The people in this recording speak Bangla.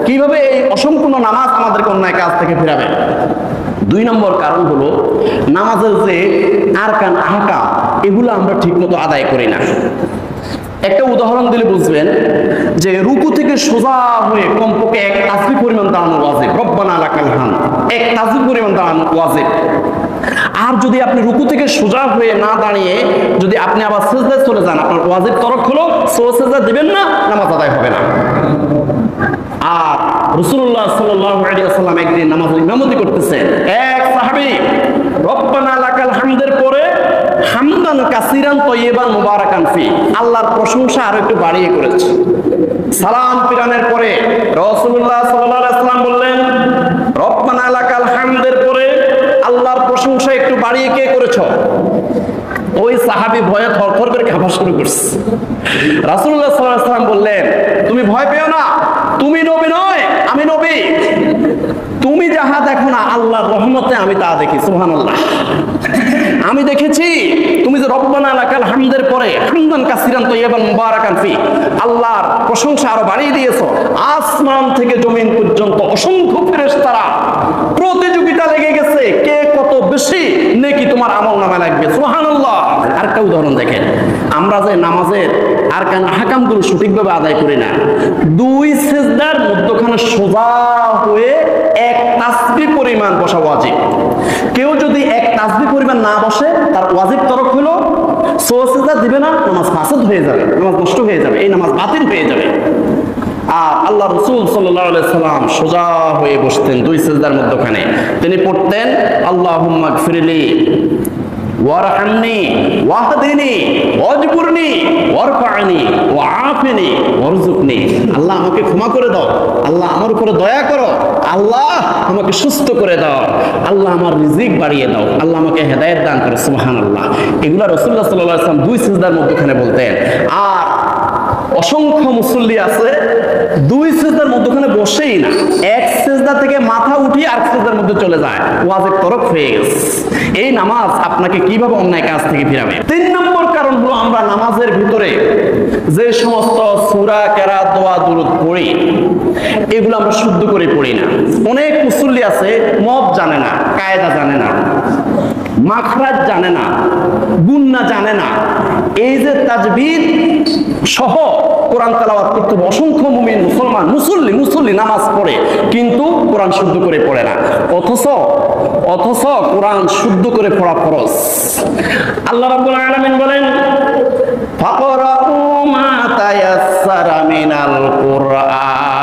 কিভাবে এই অসম্পূর্ণ নামাজ আমাদেরকে অন্যায় কাজ থেকে ফেরাবে? 2 নম্বর কারণ হলো নামাজের যে আরকান আহকাম এগুলো আমরা ঠিকমতো আদায় করি না। একটা উদাহরণ দিলে বুঝবেন যে রুকু থেকে সোজা হয়ে কমপক্ষে 1 তাসবিহ পরিমাণ দাঁড়ানো ওয়াজিব, রব্বানা লাকাল হামদ 1 তাসবিহ পরিমাণ দাঁড়ানো ওয়াজিব। আর যদি আপনি রুকু থেকে সোজা হয়ে না দাঁড়িয়ে যদি আপনি আবার সিজদায় চলে যান, আপনার ওয়াজিব তরক হলো, সিজদা দিবেন না, নামাজ আদায় হবে না। আর রাসূলুল্লাহ সাল্লাল্লাহু আলাইহি ওয়াসাল্লাম একদিন নামাজের ইমামতি করতেছেন, এক সাহাবী রব্বানা লাকাল হামদের পরে হামদান কাসিরান তয়্যিবান মুবারাকান ফি, আল্লাহর প্রশংসা আরো একটু বাড়িয়ে করেছে। সালাম ফিরানোর পরে রাসূলুল্লাহ সাল্লাল্লাহু আলাইহি ওয়াসাল্লাম বললেন, রব্বানা লাকাল হামদের পরে আল্লাহর প্রশংসা একটু বাড়িয়ে কে করেছো? ওই সাহাবী ভয়ে থরথর করে কাঁপা শুরু করছে। রাসূলুল্লাহ সাল্লাল্লাহু আলাইহি ওয়াসাল্লাম বললেন, তুমি ভয় পেও না, তুমি নবী নয়, আমি নবী। তুমি যাহা দেখো না, আল্লাহর রহমতে আমি তা দেখি। সুবহানাল্লাহ। আমি দেখেছি তুমি যে রব্বানা লাকাল হামদের পরে হামদান কাসিরান তয়্যিবান মুবারাকান ফি, আল্লাহর প্রশংসা আরো বাড়িয়ে দিয়েছো। আসমান থেকে জমিন পর্যন্ত অসংখ্য ফেরেশতারা প্রতিযোগিতা লেগে গেছে, কে কত বেশি নেকি তোমার আমলনামায় লাগবে। সুবহানাল্লাহ। আরেকটা উদাহরণ দেখেন, আমরা যে নামাজের আরকান আহকামগুলো সঠিকভাবে আদায় করি না। 2 সিজদার মধ্যখানে সোজা হয়ে 1 তাসবিহ পরিমাণ বসা ওয়াজিব। কেউ যদি 1 তাসবিহ পরিমাণ না বসে, তার ওয়াজিব তরক হলো, সিজদা দিবে না, নামাজ ফাসাদ হয়ে যাবে, নামাজ নষ্ট হয়ে যাবে, এই নামাজ বাতিল হয়ে যাবে। আর আল্লাহ রাসূল সাল্লাল্লাহু আলাইহি সাল্লাম সোজা হয়ে বসতেন 2 সিজদার মধ্যখানে। তিনি পড়তেন, আল্লাহুম্মা গফিরলি ওয়ারহামনি ওয়াহদিনি ওয়াজবুরনি ওয়ারফা'নি ওয়াআফিনি ওয়ারযুকনি। আল্লাহ আমাকে ক্ষমা করে দাও, আল্লাহ আমার উপরে দয়া করো, আল্লাহ আমাকে সুস্থ করে দাও, আল্লাহ আমার রিজিক বাড়িয়ে দাও, আল্লাহ আমাকে হেদায়েত দান করো। সুবহানাল্লাহ। এগুলা রাসূলুল্লাহ সাল্লাল্লাহু আলাইহি ওয়াসাল্লাম 2 সিজদার মধ্যখানে বলতেন। আর অসংখ্য মুসল্লি আছে 2 সিজদার মধ্যখানে বসেই না, 1 সিজদা থেকে মাথা উঠিয়ে আর সিজদার মধ্যে চলে যায়, ওয়াজিব তরক হয়ে গেছে। এই নামাজ আপনাকে কিভাবে অন্যায় কাজ থেকে ফিরাবে? 3 নম্বর কারণ হলো আমরা নামাজের ভিতরে যে সমস্ত সূরা, কেরাত, দোয়া, দুরূদ পড়ি, এগুলো আমরা শুদ্ধ করে পড়ি না। অনেক মুসল্লি আছে মদ জানে না, কায়দা জানে না, মাখরাজ জানে না, গুন্না জানে না। এই যে তাজবিদ সহ কোরআন তেলাওয়াত করতে অসংখ্য মুমিন মুসলমান মুসল্লি নামাজ পড়ে, কিন্তু কোরআন শুদ্ধ করে পড়ে না। অথচ কোরআন শুদ্ধ করে পড়া ফরজ। আল্লাহ রাব্বুল আলামিন বলেন, ফাকরাউ মা তায়াসসারা মিনাল কুরআন